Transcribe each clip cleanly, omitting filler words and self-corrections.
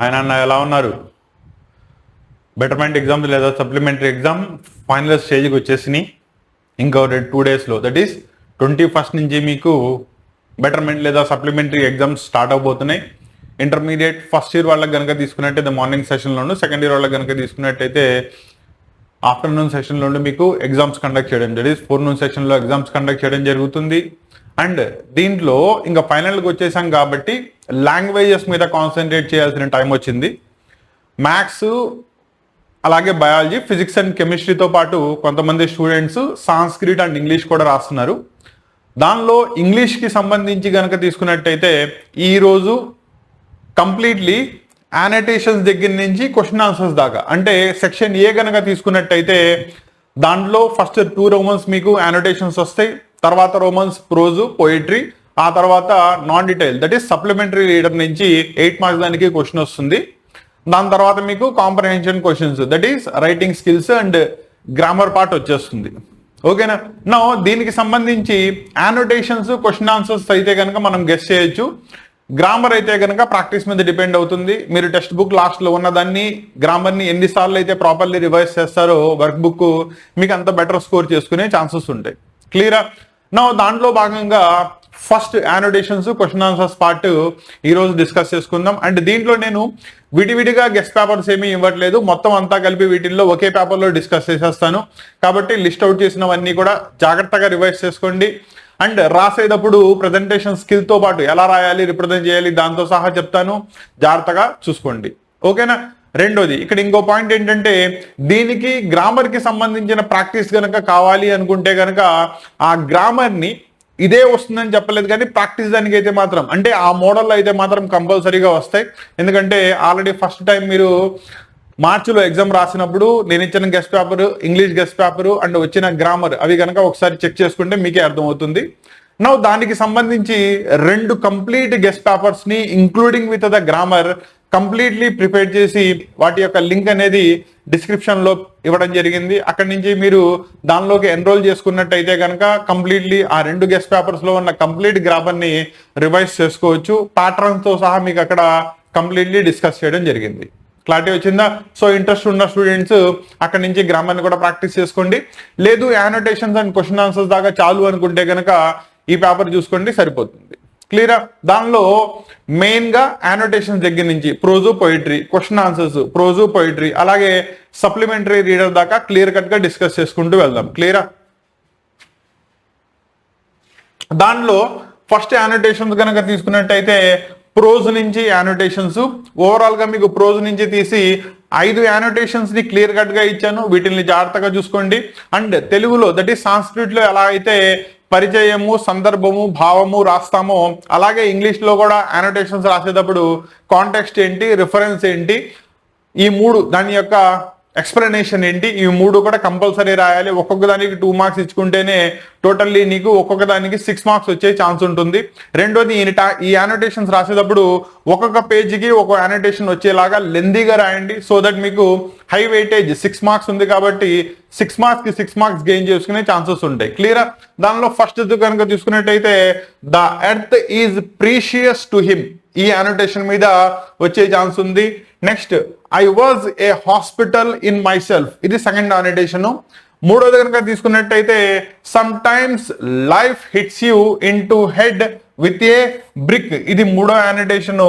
ఆయన అన్న ఎలా ఉన్నారు? బెటర్మెంట్ ఎగ్జామ్స్ లేదా సప్లిమెంటరీ ఎగ్జామ్ ఫైనల్ స్టేజ్కి వచ్చేసినాయి. ఇంకా 2 డేస్లో, దట్ ఈస్ 21st నుంచి మీకు బెటర్మెంట్ లేదా సప్లిమెంటరీ ఎగ్జామ్స్ స్టార్ట్ అవబోతున్నాయి. ఇంటర్మీడియట్ ఫస్ట్ ఇయర్ వాళ్ళకి కనుక తీసుకున్నట్టయితే మార్నింగ్ సెషన్లోను, సెకండ్ ఇయర్ వాళ్ళకి కనుక తీసుకున్నట్టయితే ఆఫ్టర్నూన్ సెషన్లోను మీకు ఎగ్జామ్స్ కండక్ట్ చేయడం, దట్ ఈస్ ఫోర్నూన్ సెషన్లో ఎగ్జామ్స్ కండక్ట్ చేయడం జరుగుతుంది. అండ్ దీంట్లో ఇంకా ఫైనల్కి వచ్చేసాం కాబట్టి లాంగ్వేజెస్ మీద కాన్సన్ట్రేట్ చేయాల్సిన టైం వచ్చింది. మ్యాథ్స్ అలాగే బయాలజీ, ఫిజిక్స్ అండ్ కెమిస్ట్రీతో పాటు కొంతమంది స్టూడెంట్స్ సాంస్క్రిట్ అండ్ ఇంగ్లీష్ కూడా రాస్తున్నారు. దానిలో ఇంగ్లీష్కి సంబంధించి కనుక తీసుకున్నట్టయితే ఈరోజు కంప్లీట్లీ యానటేషన్స్ దగ్గర నుంచి క్వశ్చన్ ఆన్సర్స్ దాకా, అంటే సెక్షన్ ఏ కనుక తీసుకున్నట్టయితే దాంట్లో ఫస్ట్ 2 రోమన్స్ మీకు యానోటేషన్స్ వస్తాయి, తర్వాత రోమన్స్ ప్రోజు, పోయిట్రీ, ఆ తర్వాత non detail that is supplementary reader నుంచి 8 మార్క్స్ దానికి క్వశ్చన్ వస్తుంది. దాని తర్వాత మీకు comprehension questions that is writing skills and grammar part వచ్చేస్తుంది. ఓకేనా? నా దీనికి సంబంధించి యానోటేషన్స్ క్వశ్చన్ ఆన్సర్స్ అయితే కనుక మనం గెస్ చేయొచ్చు. గ్రామర్ అయితే కనుక ప్రాక్టీస్ మీద డిపెండ్ అవుతుంది. మీరు టెక్స్ట్ బుక్ లాస్ట్లో ఉన్నదాన్ని గ్రామర్ని ఎన్నిసార్లు అయితే ప్రాపర్లీ రివైజ్ చేస్తారో వర్క్ బుక్ మీకు అంత బెటర్ స్కోర్ చేసుకునే ఛాన్సెస్ ఉంటాయి. క్లియరా? నా దాంట్లో భాగంగా first annotations question answers part ఈరోజు డిస్కస్ చేసుకుందాం. అండ్ దీంట్లో నేను విడివిడిగా గెస్ట్ పేపర్స్ ఏమీ ఇవ్వట్లేదు, మొత్తం అంతా కలిపి వీటిల్లో ఒకే పేపర్లో డిస్కస్ చేసేస్తాను. కాబట్టి లిస్ట్ అవుట్ చేసినవన్నీ కూడా జాగ్రత్తగా రివైజ్ చేసుకోండి. అండ్ రాసేటప్పుడు ప్రజెంటేషన్ స్కిల్తో పాటు ఎలా రాయాలి, రిప్రజెంట్ చేయాలి దాంతో సహా చెప్తాను, జాగ్రత్తగా చూసుకోండి. ఓకేనా? రెండోది ఇక్కడ ఇంకో పాయింట్ ఏంటంటే దీనికి గ్రామర్కి సంబంధించిన ప్రాక్టీస్ కనుక కావాలి అనుకుంటే కనుక ఆ గ్రామర్ని ఇదే వస్తుందని చెప్పలేదు కానీ ప్రాక్టీస్ దానికి అయితే మాత్రం, అంటే ఆ మోడల్లో అయితే మాత్రం కంపల్సరీగా వస్తాయి. ఎందుకంటే ఆల్రెడీ ఫస్ట్ టైం మీరు మార్చిలో ఎగ్జామ్ రాసినప్పుడు నేను ఇచ్చిన guest paper, English guest paper and వచ్చిన గ్రామర్ అవి కనుక ఒకసారి చెక్ చేసుకుంటే మీకే అర్థమవుతుంది. నౌ దానికి సంబంధించి 2 కంప్లీట్ గెస్ట్ పేపర్స్ని including with the grammar completely prepare చేసి వాటి యొక్క లింక్ అనేది డిస్క్రిప్షన్లో ఇవ్వడం జరిగింది. అక్కడి నుంచి మీరు దానిలోకి ఎన్రోల్ చేసుకున్నట్టయితే కనుక కంప్లీట్లీ ఆ 2 గెస్ట్ పేపర్స్లో ఉన్న కంప్లీట్ గ్రామర్ని రివైజ్ చేసుకోవచ్చు. ప్యాటర్న్స్తో సహా మీకు అక్కడ కంప్లీట్లీ డిస్కస్ చేయడం జరిగింది. క్లారిటీ వచ్చిందా? సో ఇంట్రెస్ట్ ఉన్న స్టూడెంట్స్ అక్కడి నుంచి గ్రామర్ని కూడా ప్రాక్టీస్ చేసుకోండి. లేదు యానోటేషన్స్ అండ్ క్వశ్చన్ ఆన్సర్స్ దాకా చాలు అనుకుంటే కనుక ఈ పేపర్ చూసుకోండి, సరిపోతుంది. క్లియరా? దానిలో మెయిన్గా యానోటేషన్స్ దగ్గర నుంచి prose, poetry, question answers, prose, poetry, అలాగే సప్లిమెంటరీ రీడర్ దాకా క్లియర్ కట్గా డిస్కస్ చేసుకుంటూ వెళ్దాం. క్లియరా? దానిలో ఫస్ట్ యానోటేషన్స్ కనుక తీసుకున్నట్టయితే ప్రోజ్ నుంచి యానోటేషన్స్, ఓవరాల్గా మీకు ప్రోజ్ నుంచి తీసి 5 యానోటేషన్స్ ని క్లియర్ కట్ గా ఇచ్చాను. వీటిని జాగ్రత్తగా చూసుకోండి. అండ్ తెలుగులో దట్ ఈస్ సాంస్క్రిట్ లో ఎలా అయితే పరిచయము, సందర్భము, భావము రాస్తామో అలాగే ఇంగ్లీష్ లో కూడా యానోటేషన్స్ రాసేటప్పుడు కాంటెక్స్ట్ ఏంటి, రిఫరెన్స్ ఏంటి, ఈ 3 దాని యొక్క ఎక్స్ప్లెనేషన్ ఏంటి, ఈ 3 కూడా కంపల్సరీ రాయాలి. ఒక్కొక్క దానికి 2 మార్క్స్ ఇచ్చుకుంటేనే టోటల్లీ నీకు ఒక్కొక్క దానికి 6 మార్క్స్ వచ్చే ఛాన్స్ ఉంటుంది. రెండోది ఈ యానోటేషన్స్ రాసేటప్పుడు ఒక్కొక్క పేజీకి ఒక యానోటేషన్ వచ్చేలాగా లెందీగా రాయండి. సో దట్ మీకు హై వెయిటేజ్ 6 మార్క్స్ ఉంది కాబట్టి 6 మార్క్స్ కి 6 మార్క్స్ గెయిన్ చేసుకునే ఛాన్సెస్ ఉంటాయి. క్లియరా? దానిలో ఫస్ట్ కనుక చూసుకున్నట్టయితే the earth is precious to him, ఈ యానోటేషన్ మీద వచ్చే ఛాన్స్ ఉంది. Next I was a hospital in my self, ఇది సెకండ్ యానోటేషన్. మూడోది కనుక తీసుకున్నట్టయితే some times life hits you in to head with a brick, ఇది 3వ యానోటేషన్.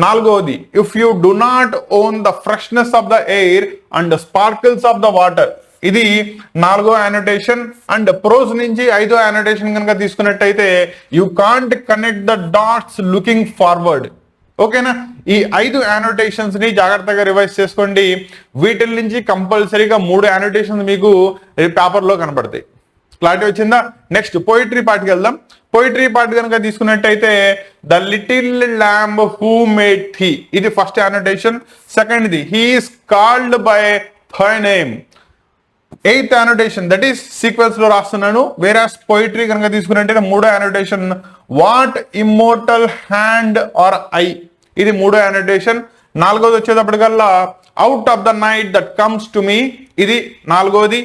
నాలుగోది if you do not own the freshness of the air and sparkles of the water, ఇది 4వ annotation. And prose నుంచి 5వ యానోటేషన్ కనుక తీసుకున్నట్టయితే you can't connect the dots looking forward. ఓకేనా? ఈ 5 యానోటేషన్స్ ని జాగ్రత్తగా రివైజ్ చేసుకోండి. వీటి నుంచి కంపల్సరీగా 3 యానోటేషన్స్ మీకు పేపర్ లో కనబడతాయి. క్లారిటీ వచ్చిందా? నెక్స్ట్ పోయిటరీ పార్ట్కి వెళ్దాం. పోయిటరీ పార్ట్ కనుక తీసుకున్నట్టయితే the little lamb who made thee, ఇది ఫస్ట్ యానోటేషన్. సెకండ్ది he is called by her name. 8th annotation that is sequence లో రాస్తున్నాను. వేరే పోయిటరీ కనుక తీసుకున్నట్టయితే 3వ annotation what immortal hand or eye, ఇది 3వ యానోటేషన్. 4వది వచ్చేటప్పటికల్లా out of the night that comes to me, ఇది 4వది.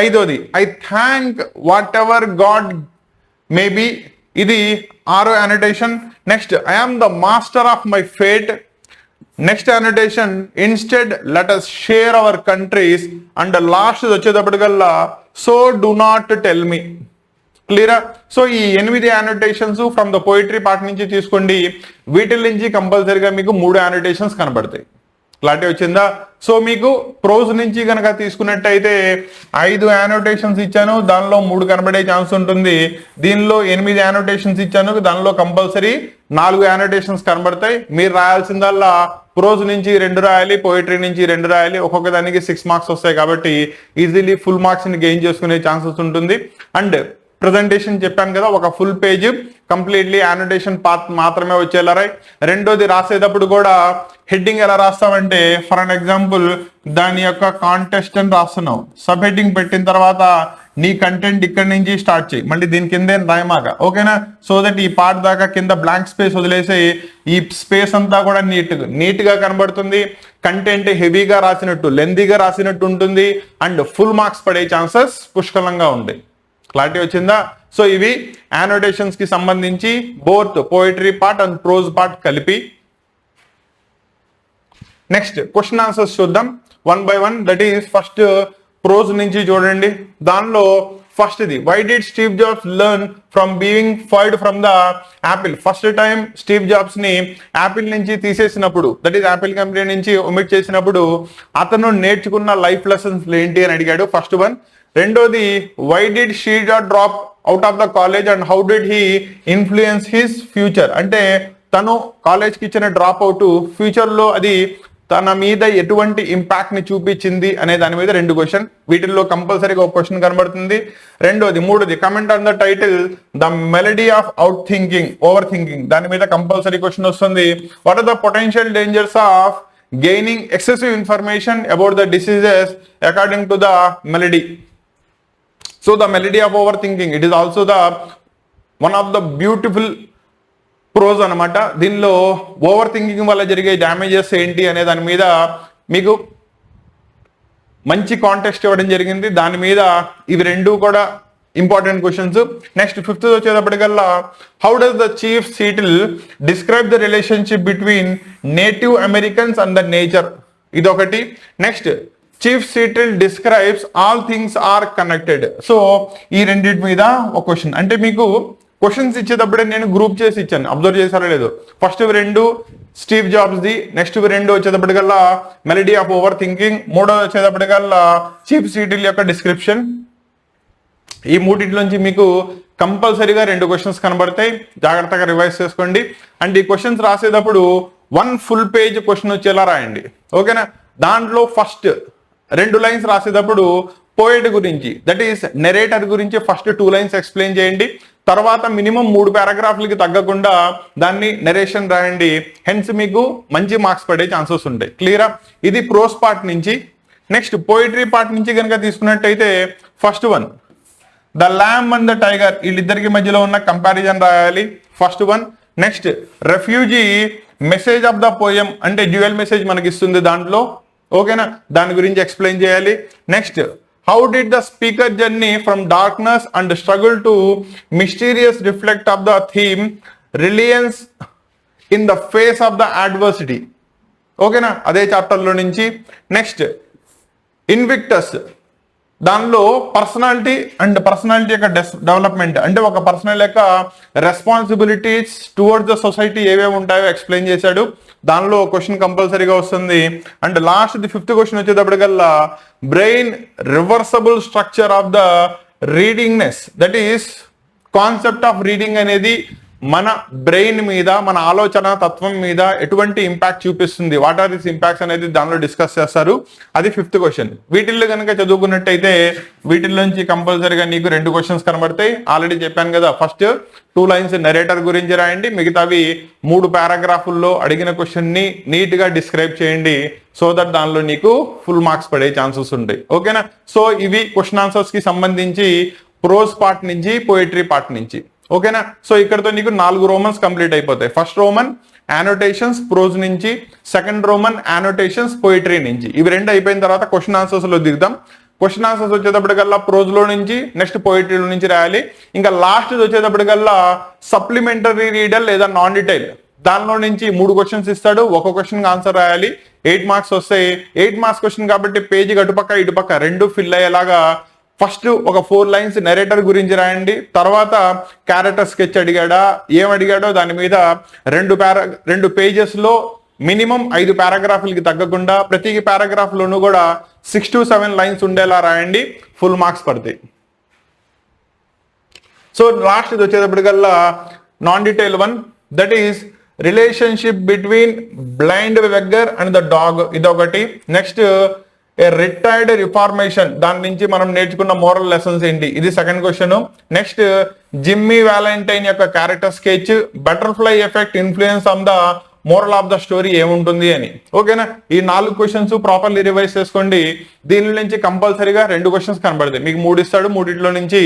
5వది I thank whatever god may be, ఇది 6వ annotation. Next I am the master of my fate. Next annotation instead let us share our countries and last వచ్చేటప్పటికల్లా so do not tell me. క్లియరా? So ఈ 8 annotations from the poetry part నుంచి తీసుకోండి. వీటి నుంచి కంపల్సరీగా మీకు 3 అనోటేషన్స్ కనబడతాయి. క్లారిటీ వచ్చిందా? సో మీకు ప్రోజ్ నుంచి కనుక తీసుకున్నట్టయితే 5 అనోటేషన్స్ ఇచ్చాను, దానిలో 3 కనబడే ఛాన్స్ ఉంటుంది. దీనిలో 8 అనోటేషన్స్ ఇచ్చాను, దానిలో కంపల్సరీ 4 అనోటేషన్స్ కనబడతాయి. మీరు రాయాల్సిందల్లా ప్రోజ్ నుంచి 2 రాయాలి, పోయిటరీ నుంచి 2 రాయాలి. ఒక్కొక్క దానికి 6 మార్క్స్ వస్తాయి కాబట్టి ఈజీలీ ఫుల్ మార్క్స్ ని గెయిన్ చేసుకునే ఛాన్సెస్ ఉంటుంది. అండ్ ప్రెజెంటేషన్ చెప్పాను కదా, ఒక full page completely annotation part మాత్రమే వచ్చేలా రాయి. రెండోది రాసేటప్పుడు కూడా హెడ్డింగ్ ఎలా రాస్తామంటే, ఫర్ అన్ ఎగ్జాంపుల్ దాని యొక్క కాంటెస్ట్ అని రాస్తున్నావు, సబ్ హెడ్డింగ్ పెట్టిన తర్వాత నీ కంటెంట్ ఇక్కడ నుంచి స్టార్ట్ చేయి, మళ్ళీ దీని కిందే రాయమాక. ఓకేనా? సో దట్ ఈ పార్ట్ దాకా కింద బ్లాంక్ స్పేస్ వదిలేసి ఈ స్పేస్ అంతా కూడా నీట్ గా కనబడుతుంది. కంటెంట్ హెవీగా రాసినట్టు, లెందీగా రాసినట్టు ఉంటుంది. అండ్ ఫుల్ మార్క్స్ పడే ఛాన్సెస్ పుష్కలంగా ఉంటాయి. క్లారిటీ వచ్చిందా? సో ఇవి అనోటేషన్స్ కి సంబంధించి both poetry part and prose part కలిపి. నెక్స్ట్ క్వశ్చన్ ఆన్సర్స్ చూద్దాం 1 by 1. That is first prose నుంచి చూడండి. దానిలో ఫస్ట్ ఇది, why did Steve Jobs learn from being fired from the Apple. First time Steve Jobs ని Apple నుంచి తీసేసినప్పుడు, that is Apple company నుంచి ఒమిట్ చేసినప్పుడు అతను నేర్చుకున్న లైఫ్ లెసన్స్ ఏంటి అని అడిగాడు. First one. రెండోది, వై డిడ్ షీజా drop out of the college and how did he influence his future. అంటే తను కాలేజ్కి ఇచ్చిన డ్రాప్ అవుట్ ఫ్యూచర్ లో అది తన మీద ఎటువంటి ఇంపాక్ట్ ని చూపించింది అనే దాని మీద 2 క్వశ్చన్. వీటిల్లో కంపల్సరీగా ఒక క్వశ్చన్ కనబడుతుంది. మూడోది, comment on the title the melody of out thinking, over thinking. దాని మీద కంపల్సరీ క్వశ్చన్ వస్తుంది. What are the potential dangers of gaining excessive information about the diseases according to the melody. So the melody of overthinking, it is also the one of the beautiful prose అనమాట. దీనిలో over thinking వల్ల జరిగే damages ఏంటి అనే దాని మీద మీకు మంచి కాంటెక్స్ట్ ఇవ్వడం జరిగింది. దాని మీద ఇవి 2 కూడా ఇంపార్టెంట్ క్వశ్చన్స్. నెక్స్ట్ 5th వచ్చేటప్పటికల్లా, how does the chief Seattle describe the relationship between native Americans and the nature. ఇదొకటి. Next, chief Seattle describes all things are connected. So ఈ రెండింటి మీద ఒక క్వశ్చన్. అంటే మీకు క్వశ్చన్స్ ఇచ్చేటప్పుడే నేను గ్రూప్ చేసి ఇచ్చాను, అబ్జర్వ్ చేశారో లేదు. ఫస్ట్ 2 స్టీవ్ జాబ్స్ ది, నెక్స్ట్ 2 వచ్చేటప్పటికల్లా మెలడీ ఆఫ్ ఓవర్ థింకింగ్, 3వ వచ్చేటప్పటికల్లా చీఫ్ సీటిల్ యొక్క డిస్క్రిప్షన్. ఈ మూడింటిలోంచి మీకు కంపల్సరీగా 2 క్వశ్చన్స్ కనబడతాయి. జాగ్రత్తగా రివైజ్ చేసుకోండి. అండ్ ఈ క్వశ్చన్స్ రాసేటప్పుడు 1 ఫుల్ పేజ్ క్వశ్చన్ వచ్చేలా రాయండి. ఓకేనా? దాంట్లో ఫస్ట్ 2 లైన్స్ రాసేటప్పుడు పోయిట్ గురించి, దట్ ఈస్ నెరేటర్ గురించి ఫస్ట్ 2 లైన్స్ ఎక్స్ప్లెయిన్ చేయండి. తర్వాత మినిమం 3 పారాగ్రాఫ్లకి తగ్గకుండా దాన్ని నెరేషన్ రాయండి. హెన్స్ మీకు మంచి మార్క్స్ పడే ఛాన్సెస్ ఉంటాయి. క్లియరా? ఇది ప్రోస్ పార్ట్ నుంచి. నెక్స్ట్ పోయిటరీ పార్ట్ నుంచి కనుక తీసుకున్నట్టయితే first one, the ల్యామ్ and the tiger, వీళ్ళిద్దరికి మధ్యలో ఉన్న కంపారిజన్ రాయాలి. First one. Next, refugee message of the poem, అంటే డ్యూయల్ మెసేజ్ మనకి ఇస్తుంది దాంట్లో. ఓకేనా? దాని గురించి ఎక్స్ప్లెయిన్ చేయాలి. Next, how did the speaker journey from darkness and struggle to mysterious reflect of the theme reliance in the face of the adversity. ఓకేనా? అదే చాప్టర్లో నుంచి. నెక్స్ట్, ఇన్విక్టస్, దానిలో పర్సనాలిటీ యొక్క డెవలప్మెంట్, అంటే ఒక పర్సనల్ యొక్క రెస్పాన్సిబిలిటీస్ టువర్డ్స్ ద సొసైటీ ఏవేవి ఉంటాయో ఎక్స్ప్లెయిన్ చేశాడు. దానిలో క్వశ్చన్ కంపల్సరీగా వస్తుంది. అండ్ లాస్ట్ 5th క్వశ్చన్ వచ్చేటప్పటికల్లా, brain reversible structure of the readiness, that is concept of reading అనేది మన బ్రెయిన్ మీద, మన ఆలోచన తత్వం మీద ఎటువంటి ఇంపాక్ట్ చూపిస్తుంది, వాట్ ఆర్ దిస్ ఇంపాక్ట్స్ అనేది దానిలో డిస్కస్ చేస్తారు. అది 5th క్వశ్చన్. వీటిల్లో కనుక చదువుకున్నట్టయితే వీటిల్లోంచి కంపల్సరీగా నీకు 2 క్వశ్చన్స్ కనబడతాయి. ఆల్రెడీ చెప్పాను కదా, ఫస్ట్ 2 లైన్స్ నెరేటర్ గురించి రాయండి, మిగతావి 3 పారాగ్రాఫుల్లో అడిగిన క్వశ్చన్ ని నీట్ గా డిస్క్రైబ్ చేయండి. సో దట్ దానిలో నీకు ఫుల్ మార్క్స్ పడే ఛాన్సెస్ ఉంటాయి. ఓకేనా? సో ఇవి క్వశ్చన్ ఆన్సర్స్ కి సంబంధించి ప్రోస్ పార్ట్ నుంచి, పోయిటరీ పార్ట్ నుంచి. ఓకేనా? సో ఇక్కడతో నీకు 4 రోమన్స్ కంప్లీట్ అయిపోతాయి. ఫస్ట్ రోమన్ అనోటేషన్స్ ప్రోజ్ నుంచి, సెకండ్ రోమన్ అనోటేషన్స్ పోయిటరీ నుంచి. ఇవి 2 అయిపోయిన తర్వాత క్వశ్చన్ ఆన్సర్స్ లో దిగుదాం. క్వశ్చన్ ఆన్సర్స్ వచ్చేటప్పటికల్లా ప్రోజ్ లో నుంచి, నెక్స్ట్ పోయిటరీలో నుంచి రాయాలి. ఇంకా లాస్ట్ వచ్చేటప్పటికల్లా సప్లిమెంటరీ రీడర్ లేదా నాన్ డీటెయిల్, దానిలో నుంచి 3 క్వశ్చన్స్ ఇస్తాడు, ఒక క్వశ్చన్ ఆన్సర్ రాయాలి. 8 మార్క్స్ వస్తాయి. 8 మార్క్స్ క్వశ్చన్ కాబట్టి పేజీ అటుపక్క ఇటుపక్క రెండు ఫిల్ అయ్యేలాగా ఫస్ట్ ఒక 4 లైన్స్ నెరేటర్ గురించి రాయండి. తర్వాత క్యారెక్టర్ స్కెచ్ అడిగాడా, ఏం అడిగాడో దాని మీద 2 పేజెస్ లో మినిమం 5 పారాగ్రాఫ్లకి తగ్గకుండా ప్రతి పారాగ్రాఫ్ లోనూ కూడా 6 to 7 లైన్స్ ఉండేలా రాయండి. ఫుల్ మార్క్స్ పడతాయి. సో లాస్ట్ ఇది వచ్చేటప్పటికల్లా non detail one, that is relationship between blind beggar and the dog, ఇదొకటి. నెక్స్ట్ ఏ రిటైర్డ్ రిఫార్మేషన్, దాని నుంచి మనం నేర్చుకున్న మోరల్ లెసన్స్ ఏంటి, ఇది second question. Next Jimmy Valentine యొక్క character sketch, butterfly effect influence on the moral of the story ఏముంటుంది అని. ఓకేనా, ఈ 4 క్వశ్చన్స్ ప్రాపర్లీ రివైజ్ చేసుకోండి. దీని నుంచి కంపల్సరీగా 2 క్వశ్చన్స్ కనబడతాయి. మీకు 3 ఇస్తాడు, 3 నుంచి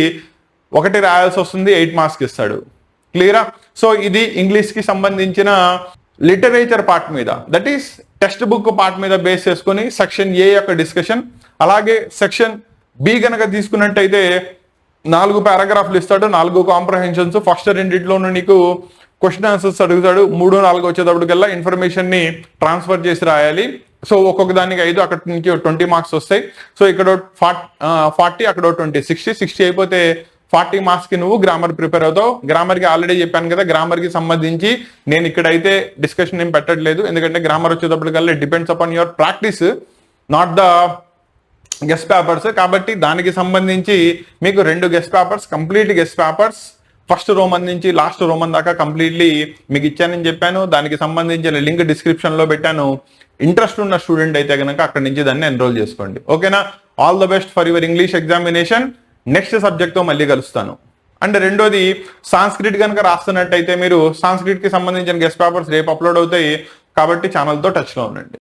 1 రాయాల్సి వస్తుంది, 8 మార్క్స్ ఇస్తాడు. క్లియరా? సో ఇది ఇంగ్లీష్ కి సంబంధించిన లిటరేచర్ పార్ట్ మీద, that is text book part మీద బేస్ చేసుకుని సెక్షన్ ఏ యొక్క డిస్కషన్. అలాగే సెక్షన్ బి గనక తీసుకున్నట్టయితే 4 పారాగ్రాఫ్లు ఇస్తాడు, 4 కాంప్రహెన్షన్స్. ఫస్ట్ రెండిట్లోనూ నీకు క్వశ్చన్ ఆన్సర్స్ అడుగుతాడు. 3, 4 వచ్చేటప్పటికల్లా ఇన్ఫర్మేషన్ ని ట్రాన్స్ఫర్ చేసి రాయాలి. సో ఒక్కొక్క దానికి 5, అక్కడ నుంచి 20 మార్క్స్ వస్తాయి. సో ఇక్కడ 40, అక్కడ 20, 60 అయిపోతే 40 మార్క్స్ కి నువ్వు గ్రామర్ ప్రిపేర్ అవుతావు. గ్రామర్ కి ఆల్రెడీ చెప్పాను కదా, గ్రామర్ కి సంబంధించి నేను ఇక్కడైతే డిస్కషన్ ఏం పెట్టట్లేదు, ఎందుకంటే గ్రామర్ వచ్చేటప్పటికల్లా depends upon your practice, not the guest papers. కాబట్టి దానికి సంబంధించి మీకు 2 guest papers, complete guest papers, first Roman నుంచి లాస్ట్ రోమన్ దాకా కంప్లీట్లీ మీకు ఇచ్చానని చెప్పాను. దానికి సంబంధించిన లింక్ డిస్క్రిప్షన్ లో పెట్టాను. ఇంట్రెస్ట్ ఉన్న స్టూడెంట్ అయితే కనుక అక్కడి నుంచి దాన్ని ఎన్రోల్ చేసుకోండి. ఓకేనా? All the best for your English examination. Next subject తో మళ్ళీ కలుస్తాను. అండ్ రెండోది, సాంస్క్రిట్ కనుక రాస్తున్నట్టయితే మీరు సాంస్క్రిట్ కి సంబంధించిన గెస్ట్ పేపర్స్ రేపు అప్లోడ్ అవుతాయి. కాబట్టి ఛానల్తో టచ్లో ఉండండి.